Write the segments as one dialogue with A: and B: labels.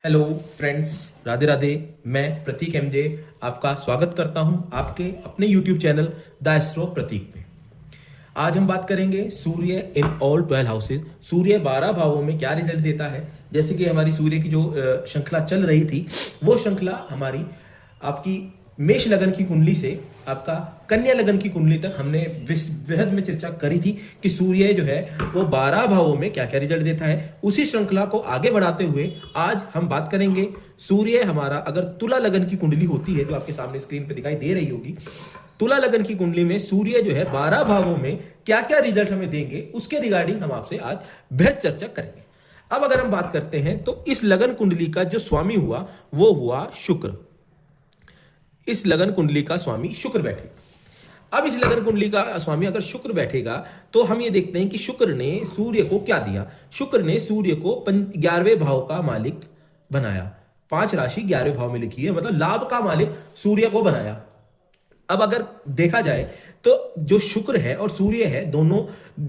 A: Hello friends, Radhe Radhe. मैं प्रतीक MJ आपका स्वागत करता हूं आपके अपने यूट्यूब चैनल द एस्ट्रो प्रतीक में। आज हम बात करेंगे सूर्य इन ऑल 12 हाउसेज। सूर्य 12 भावों में क्या रिजल्ट देता है। जैसे कि हमारी सूर्य की जो श्रृंखला चल रही थी, वो श्रृंखला हमारी आपकी मेष लगन की कुंडली से आपका कन्या लगन की कुंडली तक हमने वृहद में चर्चा करी थी कि सूर्य जो है वो 12 भावों में क्या क्या रिजल्ट देता है। उसी श्रृंखला को आगे बढ़ाते हुए आज हम बात करेंगे सूर्य हमारा अगर तुला लगन की कुंडली होती है, जो आपके सामने स्क्रीन पे दिखाई दे रही होगी, तुला लगन की कुंडली में सूर्य जो है 12 भावों में क्या क्या रिजल्ट हमें देंगे, उसके रिगार्डिंग हम आपसे आज बेहद चर्चा करेंगे। अब अगर हम बात करते हैं तो इस लगन कुंडली का जो स्वामी हुआ वो हुआ शुक्र। इस लगन कुंडली का स्वामी शुक्र बैठेगा। अब इस लगन कुंडली का स्वामी अगर शुक्र बैठेगा तो हम ये देखते हैं कि शुक्र ने सूर्य को क्या दिया। शुक्र ने सूर्य को 11वें भाव का मालिक बनाया। 5 राशि 11वें भाव में लिखी है, मतलब लाभ का मालिक सूर्य को बनाया। अब अगर देखा जाए तो जो शुक्र है और सूर्य है, दोनों,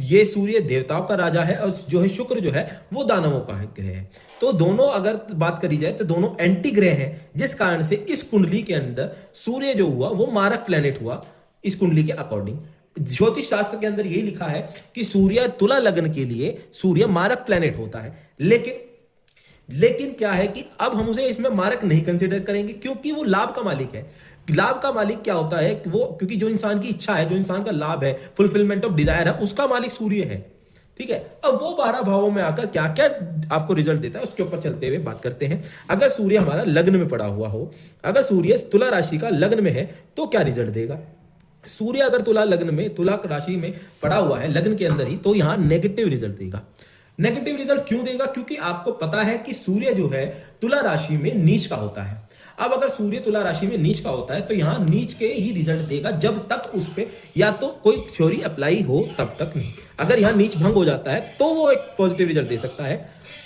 A: ये सूर्य देवताओं का राजा है और जो है शुक्र जो है वो दानवों का ग्रह है। तो दोनों अगर बात करी जाए तो दोनों एंटी ग्रह हैं, जिस कारण से इस कुंडली के अंदर सूर्य जो हुआ वो मारक प्लेनेट हुआ। इस कुंडली के अकॉर्डिंग ज्योतिष शास्त्र के अंदर यही लिखा है कि सूर्य तुला लगन के लिए सूर्य मारक प्लेनेट होता है। लेकिन क्या है कि अब हम उसे इसमें मारक नहीं कंसिडर करेंगे, क्योंकि वो लाभ का मालिक है। लाभ का मालिक क्या होता है कि वो, क्योंकि जो इंसान की इच्छा है, जो इंसान का लाभ है, फुलफिलमेंट ऑफ डिजायर है, उसका मालिक सूर्य है। ठीक है। अब वो 12 भावों में आकर क्या क्या आपको रिजल्ट देता है उसके ऊपर चलते हुए बात करते हैं। अगर सूर्य हमारा लग्न में पड़ा हुआ हो, अगर सूर्य तुला राशि का लग्न में है तो क्या रिजल्ट देगा। सूर्य अगर तुला लग्न में, तुला राशि में पड़ा हुआ है लग्न के अंदर ही, तो यहां नेगेटिव रिजल्ट देगा। नेगेटिव रिजल्ट क्यों देगा? क्योंकि आपको पता है कि सूर्य जो है तुला राशि में नीच का होता है। अब अगर सूर्य तुला राशि में नीच का होता है तो यहां नीच के ही रिजल्ट देगा, जब तक उस पर या तो कोई थ्योरी अप्लाई हो तब तक नहीं। अगर यहां नीच भंग हो जाता है तो वो एक पॉजिटिव रिजल्ट दे सकता है,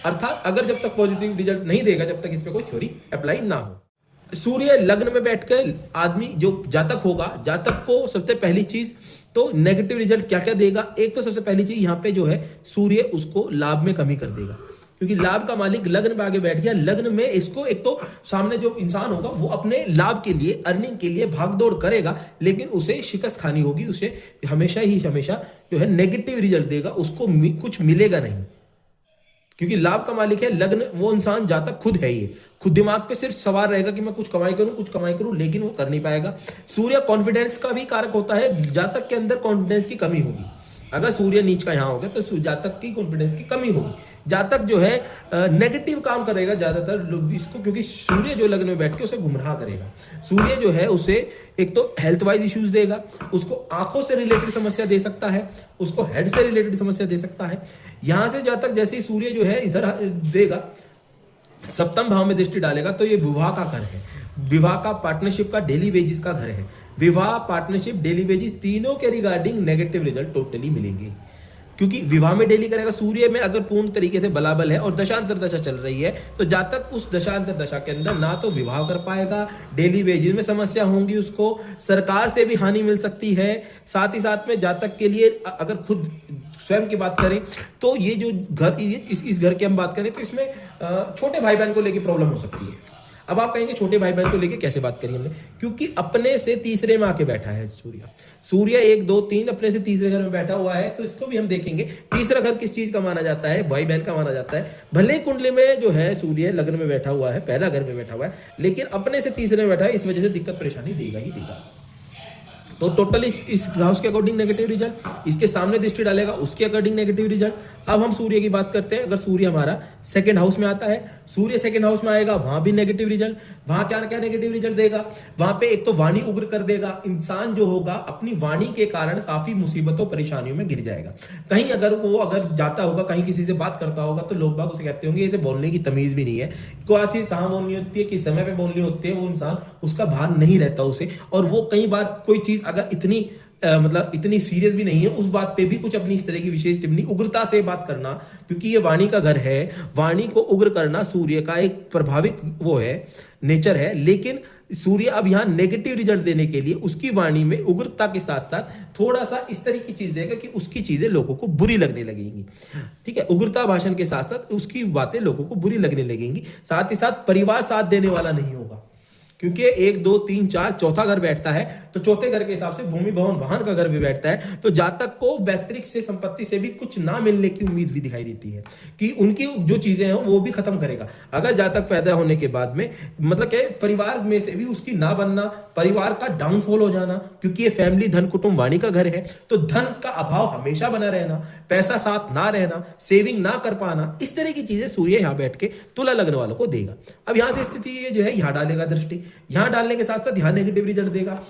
A: अर्थात अगर जब तक पॉजिटिव रिजल्ट नहीं देगा जब तक इस पर कोई थ्योरी अप्लाई ना हो। सूर्य लग्न में बैठकर आदमी जो जातक होगा, जातक को सबसे पहली चीज तो नेगेटिव रिजल्ट क्या क्या देगा। एक तो सबसे पहली चीज यहाँ पे जो है सूर्य उसको लाभ में कमी कर देगा, क्योंकि लाभ का मालिक लग्न में आगे बैठ गया। लग्न में इसको एक तो सामने जो इंसान होगा वो अपने लाभ के लिए, अर्निंग के लिए भागदौड़ करेगा, लेकिन उसे शिकस्त खानी होगी। उसे हमेशा जो है नेगेटिव रिजल्ट देगा, उसको कुछ मिलेगा नहीं, क्योंकि लाभ का मालिक है लग्न। वो इंसान जातक खुद है, ये खुद दिमाग पे सिर्फ सवार रहेगा कि मैं कुछ कमाई करूं, लेकिन वो कर नहीं पाएगा। सूर्य कॉन्फिडेंस का भी कारक होता है। जातक के अंदर कॉन्फिडेंस की कमी होगी। अगर सूर्य नीच का यहां होगा तो जातक की कॉन्फिडेंस की कमी होगी। जातक जो है नेगेटिव काम करेगा ज्यादातर लोग इसको, क्योंकि सूर्य जो लग्न में बैठ के उसे गुमराह करेगा। सूर्य जो है उसे एक तो हेल्थ वाइज इश्यूज देगा, उसको आंखों से रिलेटेड समस्या दे सकता है, उसको हेड से रिलेटेड समस्या दे सकता है। यहां से जातक जैसे ही सूर्य जो है इधर देगा, सप्तम भाव में दृष्टि डालेगा, तो ये विवाह का घर है। विवाह का, पार्टनरशिप का, डेली वेजिस का घर है। विवाह, पार्टनरशिप, डेली वेजिस, तीनों के रिगार्डिंग नेगेटिव रिजल्ट टोटली मिलेंगे, क्योंकि विवाह में डेली करेगा। सूर्य में अगर पूर्ण तरीके से बलाबल है और दशांतर दशा चल रही है तो जातक उस दशांतर दशा के अंदर ना तो विवाह कर पाएगा, डेली वेजेस में समस्या होंगी, उसको सरकार से भी हानि मिल सकती है। साथ ही साथ में जातक के लिए अगर खुद स्वयं की बात करें तो ये जो घर, इस घर की हम बात करें तो इसमें छोटे भाई बहन को लेकर प्रॉब्लम हो सकती है। अब आप कहेंगे छोटे भाई बहन को लेके कैसे बात करिए हमने, क्योंकि अपने से तीसरे में आके बैठा है सूर्य 1 2 3 अपने से तीसरे घर में बैठा हुआ है। तो इसको भी हम देखेंगे। तीसरा घर किस चीज का माना जाता है? भाई बहन का माना जाता है। भले ही कुंडली में जो है सूर्य लग्न में बैठा हुआ है, पहला घर में बैठा हुआ है, लेकिन अपने से तीसरे में बैठा है, इस वजह से दिक्कत परेशानी देगा ही देगा। तो टोटल इस हाउस के अकॉर्डिंग नेगेटिव रिजल्ट, इसके सामने दृष्टि डालेगा उसके अकॉर्डिंग नेगेटिव रिजल्ट। अब हम सूर्य की बात करते हैं। अगर सूर्य हमारा सेकंड हाउस में आता है, सूर्य सेकंड हाउस में आएगा, वहां भी नेगेटिव रिजल्ट। वहां क्या क्या नेगेटिव रिजल्ट देगा? वहां पे एक तो वाणी उग्र कर देगा। इंसान जो होगा अपनी वाणी के कारण काफी मुसीबतों परेशानियों में गिर जाएगा। कहीं अगर जाता होगा, कहीं किसी से बात करता होगा तो लोग बाग उसे कहते होंगे इसे बोलने की तमीज भी नहीं है, कोई चीज कहां बोलनी होती है, किस समय पे बोलनी होती है, वो इंसान उसका भान नहीं रहता उसे। और वो कई बार कोई चीज अगर इतनी मतलब इतनी सीरियस भी नहीं है, उस बात पे भी कुछ अपनी इस तरह की विशेष टिप्पणी, उग्रता से बात करना, क्योंकि ये वाणी का घर है, वाणी को उग्र करना सूर्य का एक प्रभाविक वो है, नेचर है। लेकिन सूर्य अब यहाँ नेगेटिव रिजल्ट देने के लिए उसकी वाणी में उग्रता के साथ साथ थोड़ा सा इस तरह की चीज देगा कि उसकी चीजें लोगों को बुरी लगने लगेंगी। ठीक है, उग्रता भाषण के साथ साथ उसकी बातें लोगों को बुरी लगने लगेंगी। साथ ही साथ परिवार साथ देने वाला नहीं होगा, क्योंकि 1 2 3 4 चौथा घर बैठता है, तो चौथे घर के हिसाब से भूमि भवन वाहन का घर भी बैठता है, तो जातक को वैतरिक से संपत्ति से भी कुछ ना मिलने की उम्मीद भी दिखाई देती है कि उनकी जो चीजें हैं वो भी खत्म करेगा। अगर जातक पैदा होने के बाद में मतलब कि परिवार में से भी उसकी ना बनना, परिवार का डाउनफॉल हो जाना, क्योंकि ये फैमिली धन कुटुंब वाणी का घर है, तो धन का अभाव हमेशा बना रहना, पैसा साथ ना रहना, सेविंग ना कर पाना, इस तरह की चीजें सूर्य यहां बैठ के तुला लग्न वालों को देगा। अब यहां से स्थिति ये जो है यहां डालेगा दृष्टि, यहां डालने के साथ साथ यहां नेगेटिव रिजल्ट देगा।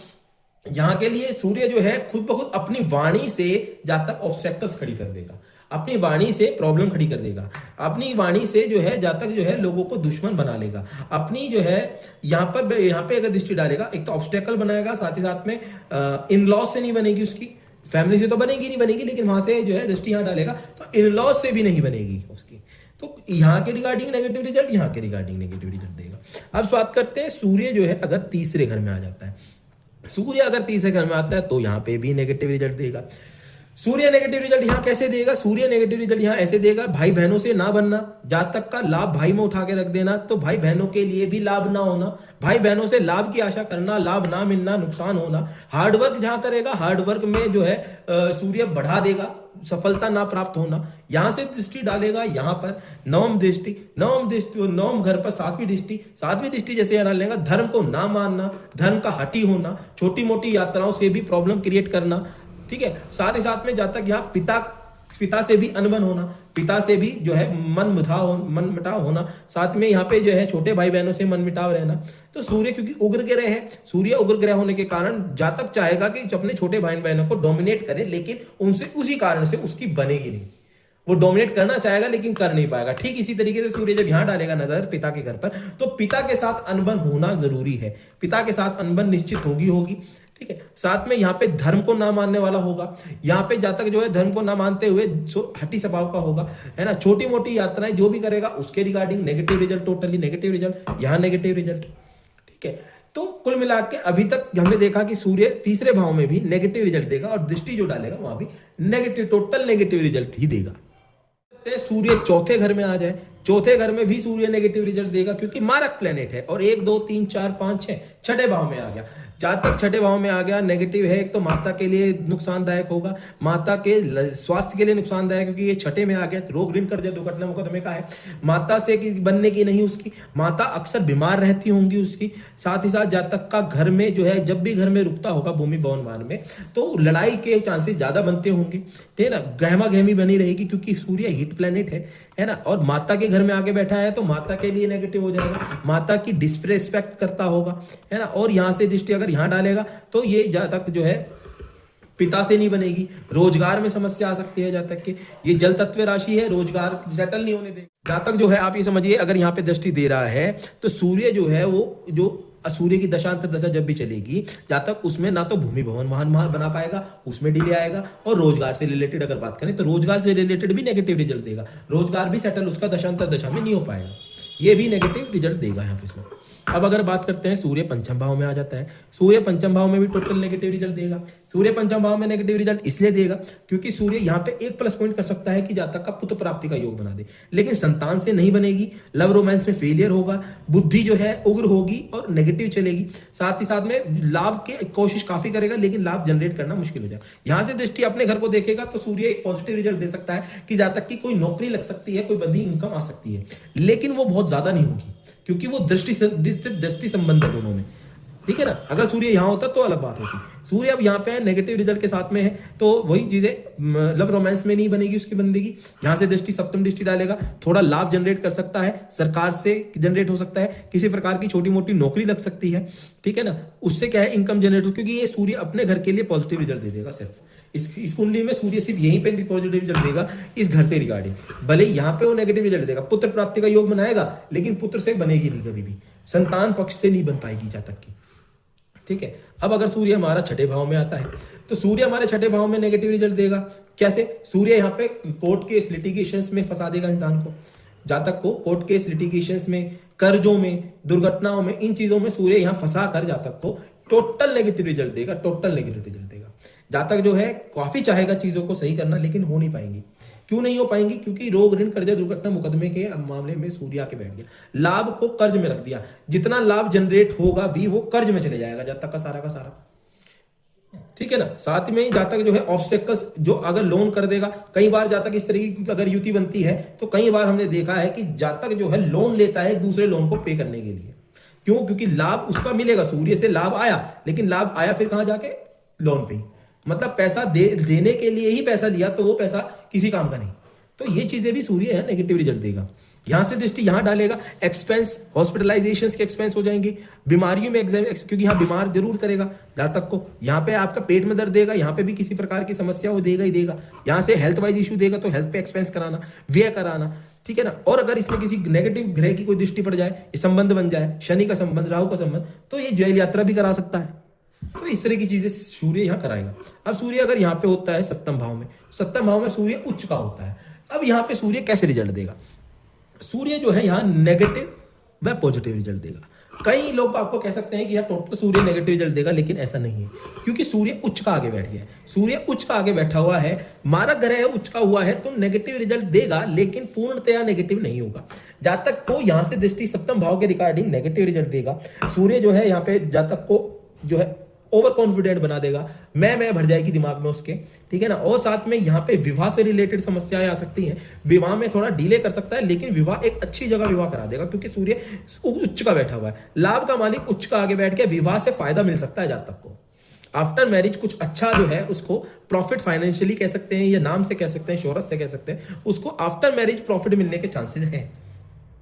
A: यहां के लिए सूर्य जो है खुद ब खुद अपनी वाणी से जातक ऑब्स्टेकल्स खड़ी कर देगा, अपनी वाणी से प्रॉब्लम खड़ी कर देगा, अपनी वाणी से जो है जातक जो है लोगों को दुश्मन बना लेगा। अपनी जो है यहाँ पे अगर दृष्टि डालेगा, एक तो ऑब्स्टेकल बनाएगा, साथ ही साथ में इन लॉ से नहीं बनेगी, उसकी फैमिली से तो बनेगी नहीं बनेगी, लेकिन वहां से जो है दृष्टि यहां डालेगा तो इन लॉ से भी नहीं बनेगी उसकी। तो यहाँ के रिगार्डिंग नेगेटिव रिजल्ट, यहाँ के रिगार्डिंग नेगेटिव रिजल्ट देगा। अब बात करते हैं सूर्य जो है अगर तीसरे घर में आ जाता है, सूर्य अगर तीसरे घर में आता है तो यहाँ पे भी नेगेटिव रिजल्ट देगा। सूर्य नेगेटिव रिजल्ट यहाँ कैसे देगा? सूर्य नेगेटिव रिजल्ट यहाँ ऐसे देगा, भाई बहनों से ना बनना, जातक का लाभ भाई में उठा के रख देना, तो भाई बहनों के लिए भी लाभ ना होना, भाई बहनों से लाभ की आशा करना, लाभ ना मिलना, नुकसान होना। हार्डवर्क जहां करेगा, हार्डवर्क में जो है सूर्य बढ़ा देगा, सफलता ना प्राप्त होना। यहां से दृष्टि डालेगा, यहां पर नवम दृष्टि, नवम घर पर सातवीं दृष्टि जैसे यहां डालेगा, धर्म को ना मानना, धर्म का हटी होना, छोटी मोटी यात्राओं से भी प्रॉब्लम क्रिएट करना। ठीक है, साथ ही साथ में जातक यहाँ पिता से भी अनबन होना, पिता से भी जो है मन मिटाव होना, साथ में यहाँ पे जो है छोटे भाई बहनों से मन मिटाव रहना। तो सूर्य क्योंकि उग्र ग्रह है, सूर्य उग्र ग्रह होने के कारण जातक चाहेगा कि अपने छोटे भाई बहनों को डोमिनेट करे, लेकिन उनसे उसी कारण से उसकी बनेगी नहीं। वो डोमिनेट करना चाहेगा लेकिन कर नहीं पाएगा। ठीक इसी तरीके से सूर्य जब यहां डालेगा नजर पिता के घर पर, तो पिता के साथ अनबन होना जरूरी है, पिता के साथ अनबन निश्चित होगी। ठीक है, साथ में यहाँ पे धर्म को ना मानने वाला होगा, यहाँ पे जातक जो है धर्म को ना मानते हुए हठी स्वभाव का होगा, है ना। छोटी मोटी यात्राएं जो भी करेगा उसके regarding negative result, totally negative result, यहाँ नेगेटिव रिजल्ट। ठीक है, तो कुल मिला के अभी तक हमने देखा कि सूर्य तीसरे भाव में भी नेगेटिव रिजल्ट देगा और दृष्टि जो डालेगा वहां भी नेगेटिव, टोटल नेगेटिव रिजल्ट ही देगा। सूर्य चौथे घर में आ जाए, चौथे घर में भी सूर्य नेगेटिव रिजल्ट देगा, क्योंकि मारक प्लेनेट है और 1 2 3 4 5 6 छठे भाव में आ गया। जातक छठे भाव में आ गया, नेगेटिव है। एक तो माता के लिए नुकसानदायक होगा, माता के स्वास्थ्य के लिए नुकसानदायक, क्योंकि ये छठे में आ गया, रोग ऋण कर्ज दुर्घटना मुकदमे का है। माता से बनने की नहीं, उसकी माता अक्सर बीमार रहती होंगी उसकी। साथ ही साथ जातक का घर में जो है, जब भी घर में रुकता होगा भूमि भवन वाहन में, तो लड़ाई के चांसेस ज्यादा बनते होंगे, ठीक है ना। गहमा गहमी बनी रहेगी, क्योंकि सूर्य हीट प्लेनेट है ना, और माता के घर में आके बैठा है तो माता के लिए नेगेटिव हो जाएगा, माता की डिसरेस्पेक्ट करता होगा, है ना। और यहां से दृष्टि अगर यहां डालेगा तो ये जातक जो है पिता से नहीं बनेगी, रोजगार में समस्या आ सकती है जातक के। ये जल तत्व राशि है, रोजगार सेटल नहीं होने देगी जातक जो है। आप ये समझिए, अगर यहाँ पे दृष्टि दे रहा है तो सूर्य जो है वो जो सूर्य की दशांतर दशा जब भी चलेगी जातक, उसमें ना तो भूमि भवन वाहन बना पाएगा, उसमें डिले आएगा। और रोजगार से रिलेटेड अगर बात करें तो रोजगार से रिलेटेड भी नेगेटिव रिजल्ट देगा, रोजगार भी सेटल उसका दशांतर दशा में नहीं हो पाएगा, ये भी नेगेटिव रिजल्ट देगा यहाँ पे इसमें। अब अगर बात करते हैं, सूर्य पंचम भाव में आ जाता है, सूर्य पंचम भाव में भी टोटल नेगेटिव रिजल्ट देगा। सूर्य पंचम भाव में नेगेटिव रिजल्ट इसलिए देगा क्योंकि सूर्य यहाँ पे एक प्लस पॉइंट कर सकता है कि जातक का पुत्र प्राप्ति का योग बना दे, लेकिन संतान से नहीं बनेगी, लव रोमांस में फेलियर होगा, बुद्धि जो है उग्र होगी और नेगेटिव चलेगी। साथ ही साथ में लाभ की कोशिश काफी करेगा, लेकिन लाभ जनरेट करना मुश्किल हो जाए। यहां से दृष्टि अपने घर को देखेगा तो सूर्य एक पॉजिटिव रिजल्ट दे सकता है कि जातक की कोई नौकरी लग सकती है, कोई बंधी इनकम आ सकती है, लेकिन वो बहुत ज्यादा नहीं होगी, क्योंकि वो दृष्टि संबंध है दोनों में। ठीक है ना, अगर सूर्य यहां होता तो अलग बात होती। सूर्य अब यहाँ पे है, नेगेटिव रिजल्ट के साथ में है, तो वही चीजें लव रोमांस में नहीं बनेगी उसकी बंदगी। यहां से दृष्टि सप्तम दृष्टि डालेगा, थोड़ा लाभ जनरेट कर सकता है, सरकार से जनरेट हो सकता है, किसी प्रकार की छोटी मोटी नौकरी लग सकती है, ठीक है ना। उससे क्या है, इनकम जनरेट हो, क्योंकि ये सूर्य अपने घर के लिए पॉजिटिव रिजल्ट दे देगा। सिर्फ इस कुंडली में सूर्य सिर्फ यहीं पे पॉजिटिव रिजल्ट देगा इस घर से रिगार्डिंग, भले यहाँ पे वो नेगेटिव रिजल्ट देगा। पुत्र प्राप्ति का योग बनाएगा, लेकिन पुत्र से बनेगी नहीं कभी भी, संतान पक्ष से नहीं बन पाएगी जातक की। ठीक है। अब अगर सूर्य हमारा छठे भाव में आता है तो सूर्य हमारे छठे भाव में नेगेटिव रिजल्ट देगा। कैसे? सूर्य यहाँ पे कोर्ट केस लिटिगेशंस में फंसा देगा इंसान को। जातक को कोर्ट केस लिटिगेशंस में, कर्जों में, दुर्घटनाओं में, इन चीजों में सूर्य यहाँ फंसा कर जातक को टोटल नेगेटिव रिजल्ट देगा, टोटल नेगेटिव रिजल्ट देगा। जातक जो है काफी चाहेगा चीजों को सही करना, लेकिन हो नहीं पाएंगी। क्यों नहीं हो पाएंगी? क्योंकि रोग, ऋण, कर्जा, दुर्घटना, मुकदमे के मामले में सूर्य आके बैठ गया, लाभ को कर्ज में रख दिया। जितना लाभ जनरेट होगा भी वो कर्ज में चले जाएगा जातक का सारा। ठीक है ना। साथ में जातक जो है ऑब्स्टेकल्स, जो अगर लोन कर देगा, कई बार जातक इस तरीके की अगर युति बनती है तो कई बार हमने देखा है कि जातक जो है लोन लेता है एक दूसरे लोन को पे करने के लिए। क्यों? क्योंकि लाभ उसका मिलेगा, सूर्य से लाभ आया, लेकिन लाभ आया फिर कहां जाके? लोन पे ही। मतलब पैसा देने के लिए ही पैसा लिया, तो वो पैसा किसी काम का नहीं। तो ये चीजें भी सूर्य है नेगेटिव रिजल्ट देगा। यहां से दृष्टि यहां डालेगा, एक्सपेंस, हॉस्पिटलाइजेशन के एक्सपेंस हो जाएंगे, बीमारियों में क्योंकि यहां बीमार जरूर करेगा जातक को। यहां पे आपका पेट में दर्द देगा, यहां पे भी किसी प्रकार की समस्या वो देगा ही देगा। यहां से हेल्थ वाइज इशू देगा तो हेल्थ पे एक्सपेंस कराना, व्यय कराना, ठीक है ना। और अगर इसमें किसी नेगेटिव ग्रह की कोई दृष्टि पड़ जाए, संबंध बन जाए, शनि का संबंध, राहु का संबंध, तो ये जेल यात्रा भी करा सकता है। तो इस तरह की चीजें सूर्य यहां कराएगा। अब सूर्य अगर यहां पे होता है सप्तम भाव में, सप्तम भाव में सूर्य उच्च का होता है। अब यहां पे सूर्य कैसे रिजल्ट देगा? सूर्य जो है यहाँ नेगेटिव व पॉजिटिव रिजल्ट देगा। कई लोग आपको कह सकते हैं कि यार टोटल सूर्य नेगेटिव रिजल्ट देगा, लेकिन ऐसा नहीं है, क्योंकि सूर्य उच्च का आगे बैठ गया है। सूर्य उच्च का आगे बैठा हुआ है, मारक ग्रह उच्च का हुआ है, तो नेगेटिव रिजल्ट देगा, लेकिन पूर्णतया नेगेटिव नहीं होगा। जातक को यहां से दृष्टि सप्तम भाव के रिगार्डिंग नेगेटिव रिजल्ट देगा। सूर्य जो है यहाँ पे जातक को जो है ओवर कॉन्फिडेंट बना देगा, मैं भर जाएगी दिमाग में उसके, ठीक है ना। और साथ में यहाँ पे विवाह से रिलेटेड समस्याएं आ सकती हैं, विवाह में थोड़ा डिले कर सकता है, लेकिन विवाह एक अच्छी जगह विवाह करा देगा, क्योंकि सूर्य उच्च का बैठा हुआ है। लाभ का मालिक उच्च का आगे बैठ के विवाह से फायदा मिल सकता है जातक को। आफ्टर मैरिज कुछ अच्छा जो है उसको प्रॉफिट, फाइनेंशियली कह सकते हैं या नाम से कह सकते हैं, शोहरत से कह सकते हैं, उसको आफ्टर मैरिज प्रॉफिट मिलने के चांसेस हैं।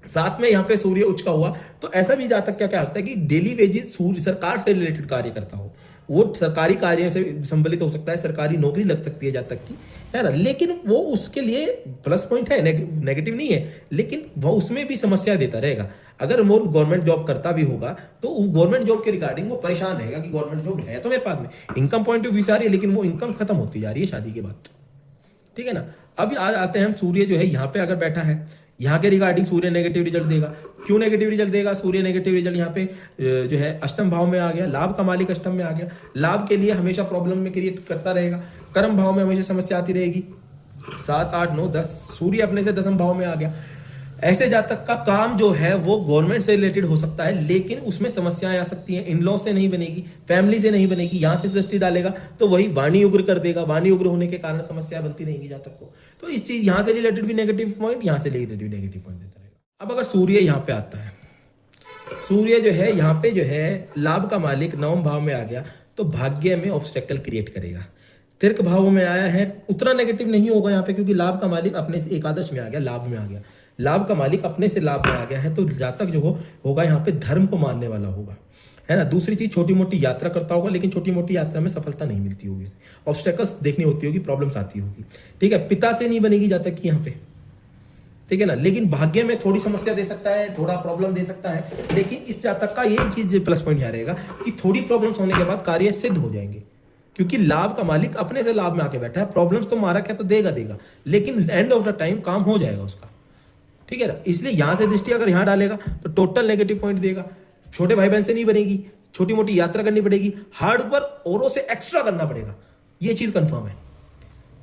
A: साथ में यहाँ पे सूर्य उच्च का हुआ तो ऐसा भी जातक क्या होता है कि डेली वेजेस सूर्य सरकार से रिलेटेड कार्य करता हो, वो सरकारी कार्य से संबंधित हो सकता है, सरकारी नौकरी लग सकती है जातक की, है ना। लेकिन वो उसके लिए प्लस पॉइंट है, नेगेटिव नहीं है, लेकिन वो उसमें भी समस्या देता रहेगा। अगर वो गवर्नमेंट जॉब करता भी होगा तो गवर्नमेंट जॉब के रिगार्डिंग वो परेशान रहेगा कि गवर्नमेंट जॉब है तो मेरे पास में इनकम पॉइंट ऑफ व्यू से आ रही है, लेकिन वो इनकम खत्म होती जा रही है शादी के बाद, ठीक है ना। अब आज आते हैं हम, सूर्य जो है यहाँ पे अगर बैठा है, यहाँ के रिगार्डिंग सूर्य नेगेटिव रिजल्ट देगा। क्यों नेगेटिव रिजल्ट देगा? सूर्य नेगेटिव रिजल्ट यहाँ पे जो है अष्टम भाव में आ गया, लाभ का मालिक अष्टम में आ गया, लाभ के लिए हमेशा प्रॉब्लम में क्रिएट करता रहेगा। कर्म भाव में हमेशा समस्या आती रहेगी। 7, 8, 9, 10 सूर्य अपने से दसम भाव में आ गया। ऐसे जातक का काम जो है वो गवर्नमेंट से रिलेटेड हो सकता है, लेकिन उसमें समस्याएं आ सकती हैं, इन लॉ से नहीं बनेगी, फैमिली से नहीं बनेगी। यहां से दृष्टि डालेगा तो वही वाणी उग्र कर देगा, वाणी उग्र होने के कारण समस्या बनती रहेंगी जातक को। तो इस चीज यहां से रिलेटेड भी नेगेटिव पॉइंट, यहां से रिलेटेड नेगेटिव पॉइंट देता रहेगा। अब अगर सूर्य यहाँ पे आता है, सूर्य जो है यहाँ पे जो है लाभ का मालिक नवम भाव में आ गया, तो भाग्य में ऑब्स्टेकल क्रिएट करेगा। तीर्थ भाव में आया है, उतना नेगेटिव नहीं होगा यहाँ पे, क्योंकि लाभ का मालिक अपने से एकादश में आ गया, लाभ में आ गया, लाभ का मालिक अपने से लाभ में आ गया है, तो जातक जो होगा यहाँ पे धर्म को मानने वाला होगा, है ना। दूसरी चीज, छोटी मोटी यात्रा करता होगा, लेकिन छोटी मोटी यात्रा में सफलता नहीं मिलती होगी, ऑब्स्टेकल्स देखनी होती होगी, प्रॉब्लम्स आती होगी, ठीक है। पिता से नहीं बनेगी जातक की यहाँ पे, ठीक है ना। लेकिन भाग्य में थोड़ी समस्या दे सकता है, थोड़ा प्रॉब्लम दे सकता है, लेकिन इस जातक का यही चीज प्लस पॉइंट यहाँ रहेगा कि थोड़ी प्रॉब्लम्स होने के बाद कार्य सिद्ध हो जाएंगे, क्योंकि लाभ का मालिक अपने से लाभ में आके बैठा है। प्रॉब्लम्स तो मारा क्या तो देगा, लेकिन एंड ऑफ द टाइम काम हो जाएगा उसका, ठीक है ना। इसलिए यहां से दृष्टि अगर यहां डालेगा तो टोटल नेगेटिव पॉइंट देगा। छोटे भाई बहन से नहीं बनेगी, छोटी मोटी यात्रा करनी पड़ेगी, हार्ड वर्क औरों से एक्स्ट्रा करना पड़ेगा, ये चीज कंफर्म है,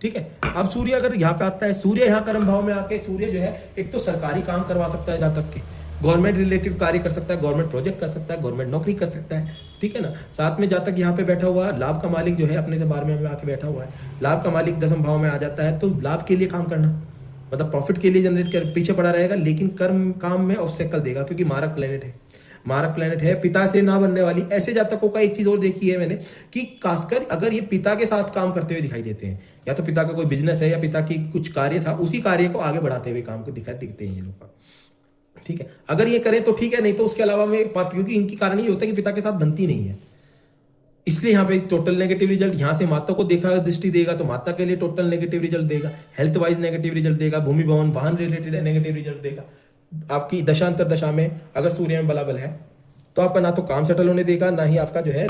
A: ठीक है। अब सूर्य अगर यहाँ पे आता है, सूर्य यहाँ कर्म भाव में आके सूर्य जो है एक तो सरकारी काम करवा सकता है जातक के, गवर्नमेंट रिलेटेड कार्य कर सकता है, गवर्नमेंट प्रोजेक्ट कर सकता है, गवर्नमेंट नौकरी कर सकता है, ठीक है ना। साथ में जातक यहाँ पे बैठा हुआ, लाभ का मालिक जो है अपने से 12वें में आके बैठा हुआ है, लाभ का मालिक दसम भाव में आ जाता है, तो लाभ के लिए काम करना, मतलब प्रॉफिट के लिए जनरेट कर पीछे पड़ा रहेगा, लेकिन कर्म काम में ऑब्स्टेकल देगा, क्योंकि मारक प्लेनेट है, मारक प्लेनेट है, पिता से ना बनने वाली। ऐसे जातकों का एक चीज और देखी है मैंने कि खासकर अगर ये पिता के साथ काम करते हुए दिखाई देते हैं, या तो पिता का कोई बिजनेस है या पिता की कुछ कार्य था, उसी कार्य को आगे बढ़ाते हुए काम को दिखते हैं ये लोग, ठीक है। अगर ये करें तो ठीक है, नहीं तो उसके अलावा में, क्योंकि इनकी कारण ये होता है कि पिता के साथ बनती नहीं है, इसलिए यहाँ पे टोटल नेगेटिव रिजल्ट। यहाँ से माता को देखा दृष्टि देगा तो माता के लिए टोटल नेगेटिव रिजल्ट देगा, हेल्थ वाइज नेगेटिव रिजल्ट देगा, भूमि भवन वाहन रिलेटेड नेगेटिव रिजल्ट देगा। आपकी दशांतर दशा में अगर सूर्य में बलाबल है तो आपका ना तो काम सेटल होने देगा, ना ही आपका जो है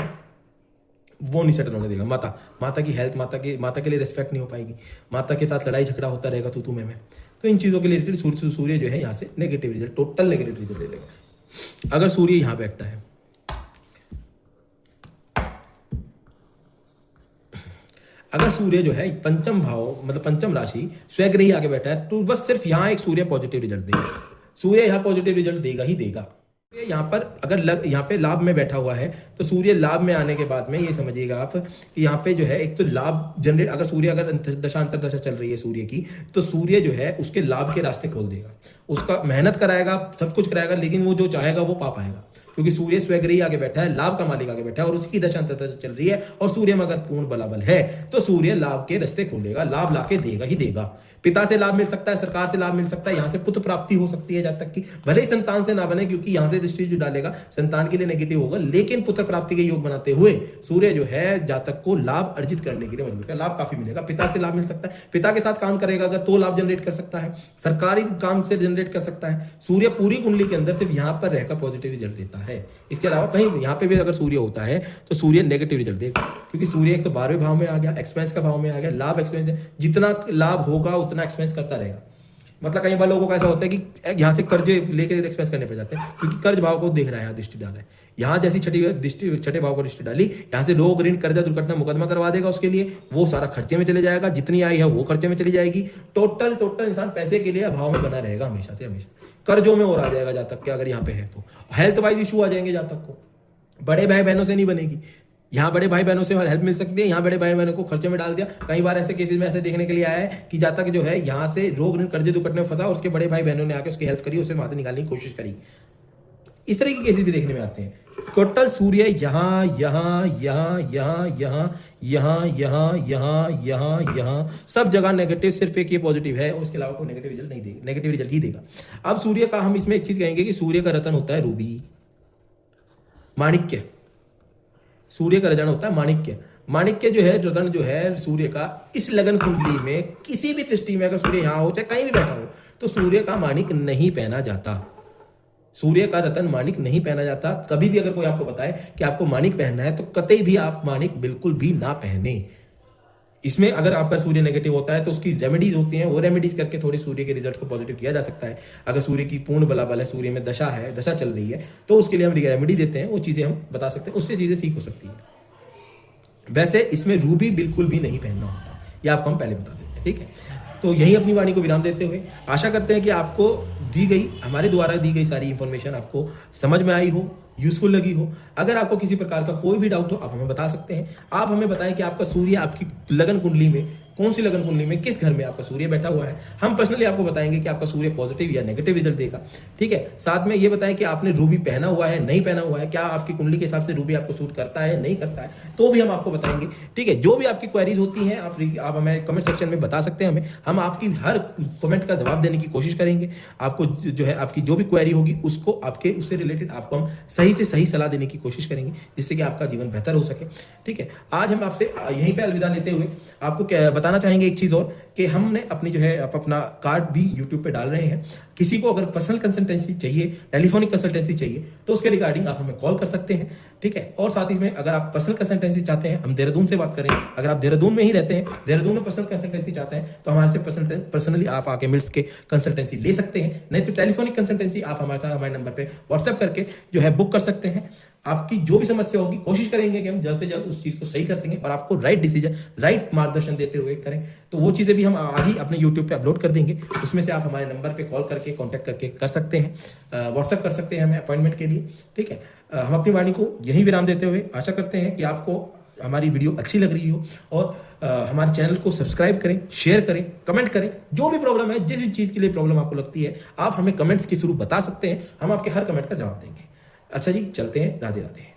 A: वो नहीं सेटल होने देगा। माता की हेल्थ, माता के लिए रिस्पेक्ट नहीं हो पाएगी, माता के साथ लड़ाई झगड़ा होता रहेगा तू में। तो इन चीज़ों के लिए रिलेटेड सूर्य जो है यहाँ से negative result, total negative result दे देगा। अगर सूर्य यहाँ बैठता है, अगर सूर्य जो है पंचम भाव मतलब पंचम राशि स्वग्रही आगे बैठा है, तो बस सिर्फ यहाँ एक सूर्य पॉजिटिव रिजल्ट देगा। सूर्य यहाँ पॉजिटिव रिजल्ट देगा ही देगा। यहाँ पर अगर यहाँ पे लाभ में बैठा हुआ है, तो सूर्य लाभ में आने के बाद में ये समझिएगा आप कि यहाँ पे जो है एक तो लाभ जनरेट, अगर सूर्य अगर दशांतर दशा चल रही है सूर्य की, तो सूर्य जो है उसके लाभ के रास्ते खोल देगा, उसका मेहनत कराएगा, सब कुछ कराएगा, लेकिन वो जो चाहेगा वो पा पाएगा, क्योंकि सूर्य स्वग्रही आगे बैठा है, लाभ का मालिक आगे बैठा है और उसकी दशांतर दशा चल रही है, और सूर्य में अगर पूर्ण बलाबल है तो सूर्य लाभ के रास्ते खोलेगा, लाभ लाके देगा ही देगा। पिता से लाभ मिल सकता है, सरकार से लाभ मिल सकता है, यहाँ से पुत्र प्राप्ति हो सकती है, जब तक कि भले ही संतान से ना बने, क्योंकि यहाँ से दृष्टि जो डालेगा संतान के लिए नेगेटिव होगा, लेकिन पुत्र प्राप्ति के योग बनाते हुए सूर्य जो है जातक को लाभ अर्जित करने के लिए मजबूर कर, लाभ काफी मिलेगा। पिता से लाभ मिल सकता है, पिता के साथ काम करेगा अगर तो लाभ जनरेट कर सकता है, सरकारी काम से जनरेट कर सकता है। सूर्य पूरी कुंडली के अंदर सिर्फ यहाँ पर रहकर पॉजिटिव रिजल्ट देता है, इसके अलावा कहीं यहाँ पे भी अगर सूर्य होता है तो सूर्य नेगेटिव रिजल्ट देगा, क्योंकि सूर्य एक तो 12वें भाव में आ गया, एक्सपेंस का भाव में आ गया, लाभ एक्सपेंस, जितना लाभ होगा उतना एक्सपेंस करता रहेगा। मतलब कई बार लोगों को ऐसा होता है कि यहाँ से कर्ज लेके एक्सपेंस करने पड़ जाते हैं, क्योंकि कर्ज भाव को देख रहा है, यहाँ दृष्टि डाला है, यहाँ जैसी छठे भाव को दृष्टि डाली, यहाँ से रोग ऋण कर्जा दुर्घटना मुकदमा करवा देगा, उसके लिए वो सारा खर्चे में चले जाएगा, जितनी आई है वो खर्चे में चली जाएगी। टोटल इंसान पैसे के लिए अभाव में बना रहेगा, हमेशा से हमेशा कर्जों में और आ जाएगा जातक के, अगर यहाँ पे है तो हेल्थ वाइज इशू आ जाएंगे जातक को, बड़े भाई बहनों से नहीं बनेगी। यहाँ बड़े भाई बहनों से हेल्प मिल सकती है, यहाँ बड़े भाई बहनों को खर्चे में डाल दिया। कई बार ऐसे केसेस में ऐसे देखने के लिए आया है कि जातक जो है यहाँ से रोग ऋण कर्जे दुर्घटना में फंसा, उसके बड़े भाई बहनों ने आकर उसकी हेल्प करी, उसे वहां से निकालने की कोशिश करी। इस तरह के केसेस भी देखने में आते हैं। टोटल सूर्य यहाँ यहाँ यहाँ यहाँ यहाँ यहाँ यहाँ यहाँ यहाँ यहाँ सब जगह नेगेटिव, सिर्फ एक ये पॉजिटिव है, उसके अलावा कोई नेगेटिव रिजल्ट नहीं देगा, नेगेटिव रिजल्ट ही देगा। अब सूर्य का हम इसमें एक चीज कहेंगे कि सूर्य का रतन होता है रूबी, माणिक्य। सूर्य का रतन होता है माणिक्य। माणिक्य जो है रतन जो है सूर्य का, इस लगन कुंडली में किसी भी दृष्टि में अगर सूर्य यहाँ हो चाहे कहीं भी बैठा हो, तो सूर्य का माणिक नहीं पहना जाता, सूर्य का रतन माणिक नहीं पहना जाता। कभी भी अगर कोई आपको बताए कि आपको माणिक पहनना है, तो कतई भी आप माणिक बिल्कुल भी ना पहने। इसमें अगर आपका सूर्य नेगेटिव होता है तो उसकी रेमेडीज होती हैं, वो रेमेडीज करके थोड़ी सूर्य के रिजल्ट को पॉजिटिव किया जा सकता है। अगर सूर्य की पूर्ण बलाबल है, सूर्य में दशा है, दशा चल रही है, तो उसके लिए हम रेमेडी देते हैं, वो चीजें हम बता सकते हैं, उससे चीजें ठीक हो सकती है। वैसे इसमें रूबी बिल्कुल भी नहीं पहनना होता, ये आपको हम पहले बता देते हैं, ठीक है। तो यही अपनी वाणी को विराम देते हुए आशा करते हैं कि आपको दी गई, हमारे द्वारा दी गई सारी इंफॉर्मेशन आपको समझ में आई हो, यूजफुल लगी हो। अगर आपको किसी प्रकार का कोई भी डाउट हो, आप हमें बता सकते हैं। आप हमें बताएं कि आपका सूर्य आपकी लगन कुंडली में, कौन सी लगन कुंडली में, किस घर में आपका सूर्य बैठा हुआ है। हम पर्सनली आपको बताएंगे कि आपका सूर्य पॉजिटिव या नेगेटिव रिजल्ट देगा, ठीक है। साथ में ये बताएं कि आपने रूबी पहना हुआ है, नहीं पहना हुआ है, क्या आपकी कुंडली के हिसाब से रूबी आपको सूट करता है, नहीं करता है, तो भी हम आपको बताएंगे, ठीक है। जो भी आपकी क्वेरीज होती हैं आप हमें कमेंट सेक्शन में बता सकते हैं। हम आपकी हर कमेंट का जवाब देने की कोशिश करेंगे। आपको जो है आपकी जो भी क्वेरी होगी उसको उससे रिलेटेड आपको हम सही से सही सलाह देने की कोशिश करेंगे, जिससे कि आपका जीवन बेहतर हो सके, ठीक है। आज हम आपसे यहीं पे अलविदा लेते हुए आपको बताना चाहेंगे एक चीज और, कि हमने अपनी जो है अपना कार्ड भी YouTube पे डाल रहे हैं। किसी को अगर पर्सनल कंसल्टेंसी चाहिए, टेलीफोनिक कंसल्टेंसी चाहिए, तो उसके रिगार्डिंग आप हमें कॉल कर सकते हैं, ठीक है। और साथ ही में अगर आप पर्सनल कंसल्टेंसी चाहते हैं, हम देहरादून से बात करें, अगर आप देहरादून में ही रहते हैं, देहरादून में पर्सनल कंसल्टेंसी चाहते हैं, तो हमारे से पर्सनली आप आके मिल के कंसल्टेंसी ले सकते हैं। नहीं तो टेलीफोनिक कंसल्टेंसी आप हमारे साथ हमारे नंबर पे व्हाट्सएप करके जो है बुक कर सकते हैं। आपकी जो भी समस्या होगी कोशिश करेंगे कि हम जल्द से जल्द उस चीज को सही कर सकें और आपको राइट डिसीजन, राइट मार्गदर्शन देते हुए करें। तो वो चीजें भी हम आज ही अपने YouTube पे अपलोड कर देंगे, उसमें से आप हमारे नंबर पे कॉल करके कांटेक्ट करके कर सकते हैं, व्हाट्सएप कर सकते हैं हमें अपॉइंटमेंट के लिए, ठीक है। हम अपनी वाणी को यही विराम देते हुए आशा करते हैं कि आपको हमारी वीडियो अच्छी लग रही हो, और हमारे चैनल को सब्सक्राइब करें, शेयर करें, कमेंट करें। जो भी प्रॉब्लम है, जिस भी चीज के लिए प्रॉब्लम आपको लगती है, आप हमें कमेंट्स के थ्रू बता सकते हैं, हम आपके हर कमेंट का जवाब देंगे। अच्छा जी, चलते हैं, राधे राधे।